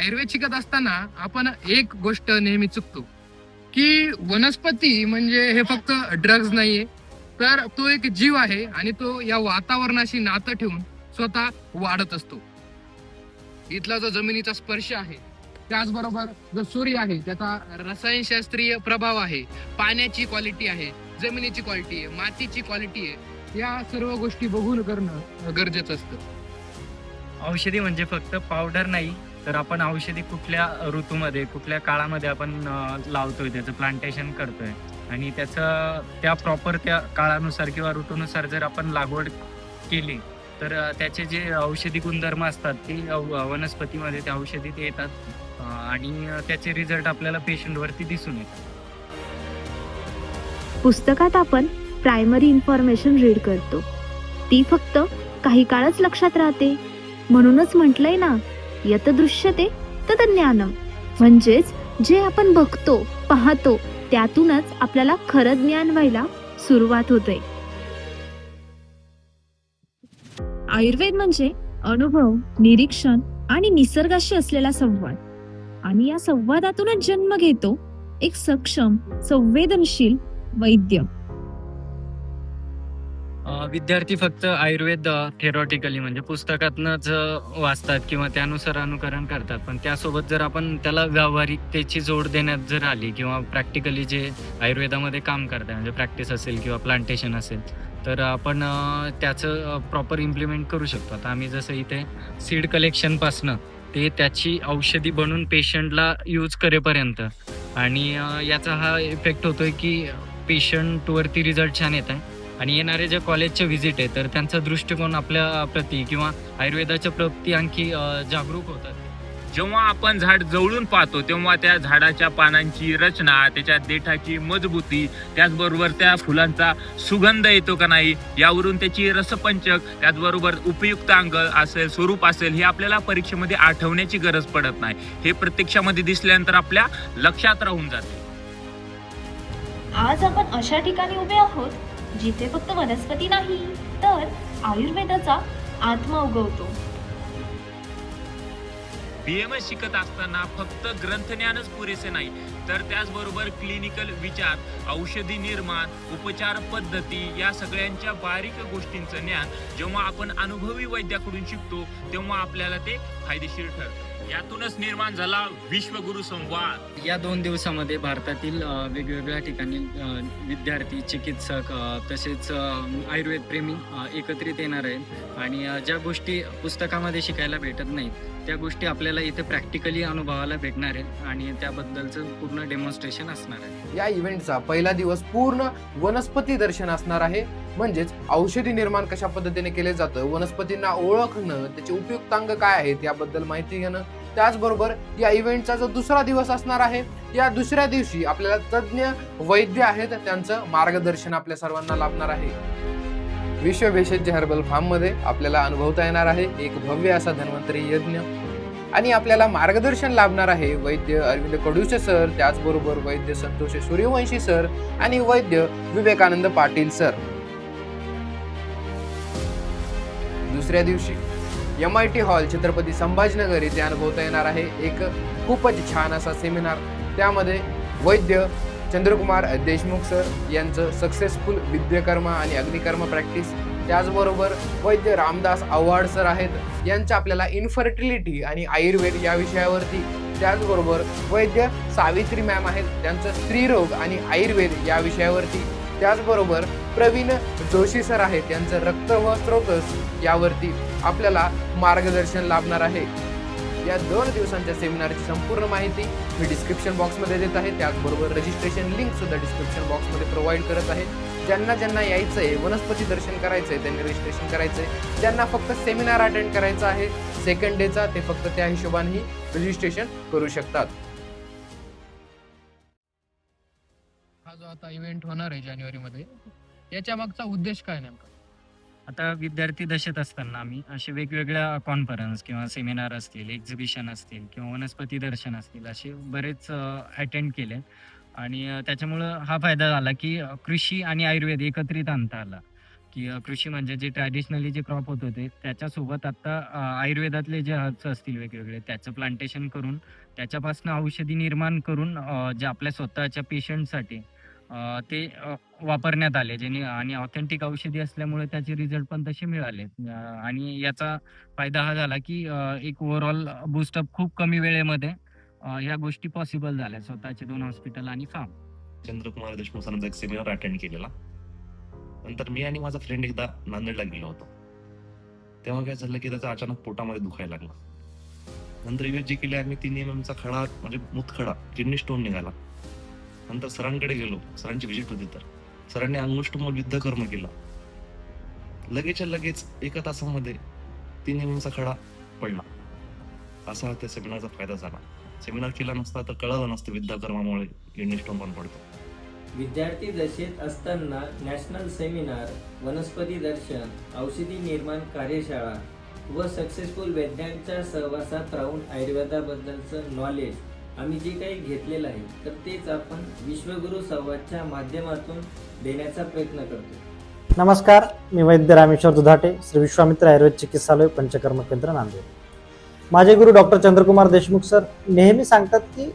आयुर्वेद शिकत असताना आपण एक गोष्ट नेहमी चुकतो की वनस्पती म्हणजे हे फक्त ड्रग्ज नाहीये, तर तो एक जीव आहे आणि तो या वातावरणाशी नातं ठेवून स्वतः वाढत असतो. इथला जो जमिनीचा स्पर्श आहे, त्याचबरोबर जो सूर्य आहे त्याचा रसायनशास्त्रीय प्रभाव आहे, पाण्याची क्वालिटी आहे, जमिनीची क्वालिटी आहे, मातीची क्वालिटी आहे, या सर्व गोष्टी बघून करणं गरजेचं असतं. औषधी म्हणजे फक्त पावडर नाही, तर आपण औषधी कुठल्या ऋतूमध्ये, कुठल्या काळामध्ये आपण लावतोय, त्याचं प्लांटेशन करतोय आणि त्याचं त्या काळानुसार किंवा ऋतूनुसार जर आपण लागवड केली, तर त्याचे जे औषधी गुणधर्म असतात ते वनस्पतीमध्ये त्या औषधीत येतात आणि त्याचे रिझल्ट आपल्याला पेशंटवरती दिसून येतात. पुस्तकात आपण प्रायमरी इन्फॉर्मेशन रीड करतो, ती फक्त काही काळच लक्षात राहते. म्हणूनच म्हटलंय ना, यत दृश्यते तत ज्ञानम. म्हणजेच जे आपण बघतो, पाहतो, त्यातूनच आपल्याला खरं ज्ञान व्हायला सुरुवात होते. आयुर्वेद म्हणजे अनुभव, निरीक्षण आणि निसर्गाशी असलेला संवाद. आणि या संवादातूनच जन्म घेतो एक सक्षम, संवेदनशील वैद्य. विद्यार्थी फक्त आयुर्वेद थेरॉटिकली म्हणजे पुस्तकातनंच वाचतात किंवा त्यानुसार अनुकरण करतात. पण त्यासोबत जर आपण त्याला व्यावहारिकतेची जोड देण्यात जर आली किंवा प्रॅक्टिकली जे आयुर्वेदामध्ये काम करतात म्हणजे प्रॅक्टिस असेल किंवा प्लांटेशन असेल, तर आपण त्याचं प्रॉपर इम्प्लिमेंट करू शकतो. आता आम्ही जसं इथे सीड कलेक्शनपासनं ते त्याची औषधी बनवून पेशंटला यूज करेपर्यंत आणि याचा हा इफेक्ट होतोय की पेशंटवरती रिझल्ट छान येत आहे आणि येणारे जे कॉलेजचे व्हिजिट आहे तर त्यांचा दृष्टिकोन आपल्या प्रती किंवा आयुर्वेदाच्या प्रती आणखी जागरूक होतात. जेव्हा आपण झाड जवळून पाहतो तेव्हा त्या झाडाच्या पानांची रचना, त्याच्या देठाची मजबूती, त्याचबरोबर त्या फुलांचा सुगंध येतो का नाही यावरून त्याची रसपंचक, त्याचबरोबर उपयुक्त अंग असेल, स्वरूप असेल, हे आपल्याला परीक्षेमध्ये आठवण्याची गरज पडत नाही. हे प्रत्यक्षामध्ये दिसल्यानंतर आपल्या लक्षात राहून जाते. आज आपण अशा ठिकाणी उभे आहोत जिथे फक्त वनस्पती नाही तर आयुर्वेदाचा आत्मा उगवतो. BMS शिकत असताना फक्त ग्रंथज्ञानच पुरेसे नाही, तर त्याचबरोबर क्लिनिकल विचार, औषधी निर्माण, उपचार पद्धती या सगळ्यांच्या बारीक गोष्टींचं ज्ञान जेव्हा आपण अनुभवी वैद्याकडून शिकतो तेव्हा आपल्याला ते फायदेशीर ठरतं. यातूनच निर्माण झाला विश्वगुरु संवाद. या 2 दिवसामध्ये भारतातील वेगवेगळ्या ठिकाणी विद्यार्थी, चिकित्सक तसेच आयुर्वेद प्रेमी एकत्रित येणार आहेत आणि ज्या गोष्टी पुस्तकामध्ये शिकायला भेटत नाहीत त्या गोष्टी आपल्याला इथे प्रॅक्टिकली अनुभवायला भेटणार आहेत आणि त्याबद्दलचं पूर्ण डेमॉन्स्ट्रेशन असणार आहे. या इव्हेंटचा पहिला दिवस पूर्ण वनस्पती दर्शन असणार आहे. म्हणजेच औषधी निर्माण कशा पद्धतीने केले जातं, वनस्पतींना ओळखणं, त्याचे उपयुक्तांग काय आहेत याबद्दल माहिती घेणं. त्याचबरोबर या इव्हेंटचा जो दुसरा दिवस असणार आहे, या दुसऱ्या दिवशी आपल्याला तज्ज्ञ वैद्य आहेत त्यांचं मार्गदर्शन आपल्या सर्वांना लाभणार आहे. विश्व भेषज हर्बल फार्म मध्ये आपल्याला अनुभवता येणार आहे एक भव्य असा धन्वंतरी यज्ञ आणि आपल्याला मार्गदर्शन लाभणार आहे वैद्य अरविंद कडुचे सर, त्याचबरोबर वैद्य संतोष सूर्यवंशी सर आणि वैद्य विवेकानंद पाटील सर. दुसऱ्या दिवशी MIT हॉल छत्रपती संभाजीनगर येथे अनुभवता येणार आहे एक खूपच छान असा सेमिनार. त्यामध्ये वैद्य चंद्रकुमार देशमुख सर यांचं सक्सेसफुल विद्यकर्म आणि अग्निकर्म प्रॅक्टिस, त्याचबरोबर वैद्य रामदास आव्हाड सर आहेत यांचं आपल्याला इन्फर्टिलिटी आणि आयुर्वेद या विषयावरती, त्याचबरोबर वैद्य सावित्री मॅम आहेत त्यांचं स्त्रीरोग आणि आयुर्वेद या विषयावरती, त्याचबरोबर प्रवीण जोशी सर आहेत त्यांचं रक्त व स्रोतस यावरती आपल्याला मार्गदर्शन लाभणार आहे. या 2 दिवसांच्या सेमिनारची संपूर्ण माहिती मी डिस्क्रिप्शन बॉक्समध्ये देत आहे. त्याचबरोबर रजिस्ट्रेशन लिंक सुद्धा डिस्क्रिप्शन बॉक्समध्ये प्रोव्हाइड करत आहे. ज्यांना यायचं आहे, वनस्पती दर्शन करायचं आहे, त्यांनी रजिस्ट्रेशन करायचं आहे. ज्यांना फक्त सेमिनार अटेंड करायचा आहे सेकंड डेचा, ते फक्त त्या हिशोबाने रजिस्ट्रेशन करू शकतात. हा जो आता इव्हेंट होणार आहे जानेवारीमध्ये, याच्या मागचा उद्देश काय नेमका? आता विद्यार्थी दशेत असताना आम्ही असे वेगवेगळ्या कॉन्फरन्स किंवा सेमिनार असतील, एक्झिबिशन असतील किंवा वनस्पती दर्शन असतील असे बरेच अटेंड केले आणि त्याच्यामुळं हा फायदा झाला की कृषी आणि आयुर्वेद एकत्रित आणता आला की कृषी म्हणजे जे ट्रॅडिशनली जे क्रॉप होत होते त्याच्यासोबत आता आयुर्वेदातले जे हर्ब्स असतील वेगवेगळे त्याचं प्लांटेशन करून त्याच्यापासून औषधी निर्माण करून जे आपल्या स्वतःच्या पेशंटसाठी ते वापरण्यात आले ज्याने आणि ऑथेंटिक औषधी असल्यामुळे त्याचे रिझल्ट पण तसे मिळाले आणि याचा फायदा हा झाला की एक ओव्हरऑल बूस्टअप खूप कमी वेळेमध्ये ह्या गोष्टी पॉसिबल झाल्या स्वतःचे 2 हॉस्पिटल आणि फार्म. चंद्रकुमार देशमुख सरांचा एक सेमिनार अटेंड केलेला. नंतर मी आणि माझा फ्रेंड एकदा नांदेडला गेलो होतो. तेव्हा काय झालं की त्याचा अचानक पोटामध्ये दुखायला लागला. नंतर यूएसजी केली आम्ही 3 mm चा खडा म्हणजे मुतखडा किडनी स्टोन निघाला. नंतर सरांकडे गेलो, सरांची व्हिजिट होती तर सरांनी अंगुष्ठमूल युद्धकर्म केला. लगेचच्या लगेच 1 तासामध्ये 3 mm चा खडा पडला. असा त्या सेमिनारचा फायदा झाला. सेमिनार केला नसता तर कळलं नसतं विद्याकर्मामुळे किडनी स्टोन पण पडतो. विद्यार्थी दशेत असताना नॅशनल सेमिनार, वनस्पती दर्शन, औषधी निर्माण कार्यशाळा व सक्सेसफुल वैज्ञानिकांच्या सहवासात राहून आयुर्वेदाबद्दलचं नॉलेज आम्ही जे काही घेतलेलं आहे तर तेच आपण विश्वगुरु संवादच्या माध्यमातून देण्याचा प्रयत्न करतो. नमस्कार, मी वैद्य रामेश्वर दुधाटे, श्री विश्वामित्र आयुर्वेद चिकित्सालय पंचकर्म केंद्र नांदेड. माझे गुरु डॉक्टर चंद्रकुमार देशमुख सर नेहमी सांगतात की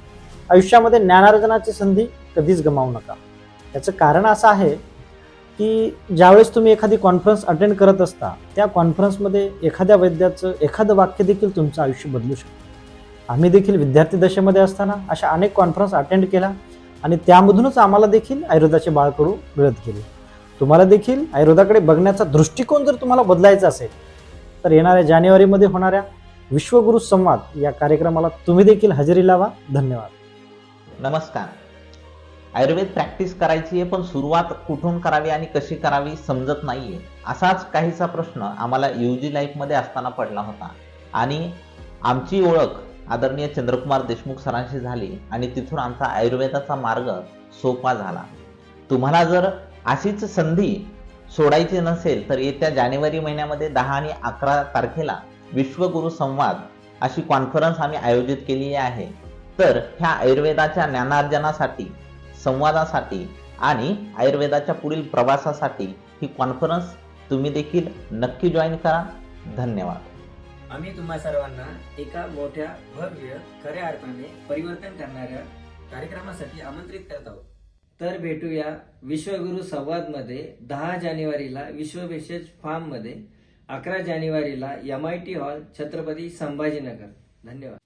आयुष्यामध्ये ज्ञानार्जनाची संधी कधीच गमावू नका. याचं कारण असं आहे की ज्यावेळेस तुम्ही एखादी कॉन्फरन्स अटेंड करत असता त्या कॉन्फरन्समध्ये एखाद्या वैद्याचं एखादं वाक्य देखील तुमचं आयुष्य बदलू शकतं. आम्ही देखील विद्यार्थी दशेमध्ये असताना अशा अनेक कॉन्फरन्स अटेंड केल्या आणि त्यामधूनच आम्हाला देखील आयुर्वेदाचे बाळकडू मिळत गेले. तुम्हाला देखील आयुर्वेदाकडे बघण्याचा दृष्टिकोन जर तुम्हाला बदलायचा असेल तर येणाऱ्या जानेवारीमध्ये होणाऱ्या विश्वगुरु संवाद या कार्यक्रमाला तुम्ही देखील हजेरी लावा. धन्यवाद. नमस्कार. आयुर्वेद प्रॅक्टिस करायची आहे पण सुरुवात कुठून करावी आणि कशी करावी समजत नाहीये असाच काहीसा प्रश्न आम्हाला UG लाईफमध्ये असताना पडला होता आणि आमची ओळख आदरणीय चंद्रकुमार देशमुख सरांशी झाली आणि तिथून आमचा आयुर्वेदाचा मार्ग सोपा झाला. तुम्हाला जर अशीच संधी सोडायची नसेल तर येत्या जानेवारी महिन्यामध्ये 10 आणि 11 तारखेला विश्वगुरु संवाद अशी कॉन्फरन्स आम्ही आयोजित केली आहे. तर ह्या आयुर्वेदाच्या ज्ञानार्जनासाठी, संवादासाठी आणि आयुर्वेदाच्या पुढील प्रवासासाठी ही कॉन्फरन्स तुम्ही देखील नक्की जॉईन करा. धन्यवाद. आम्ही तुम्हा सर्वांना एका मोठ्या भव्य खऱ्या अर्थाने परिवर्तन करणाऱ्या कार्यक्रमासाठी आमंत्रित करत आहोत. तर भेटूया विश्वगुरु संवादमध्ये 10 जानेवारीला विश्वविशेष फार्ममध्ये, 11 जानेवारीला MIT हॉल छत्रपती संभाजीनगर. धन्यवाद.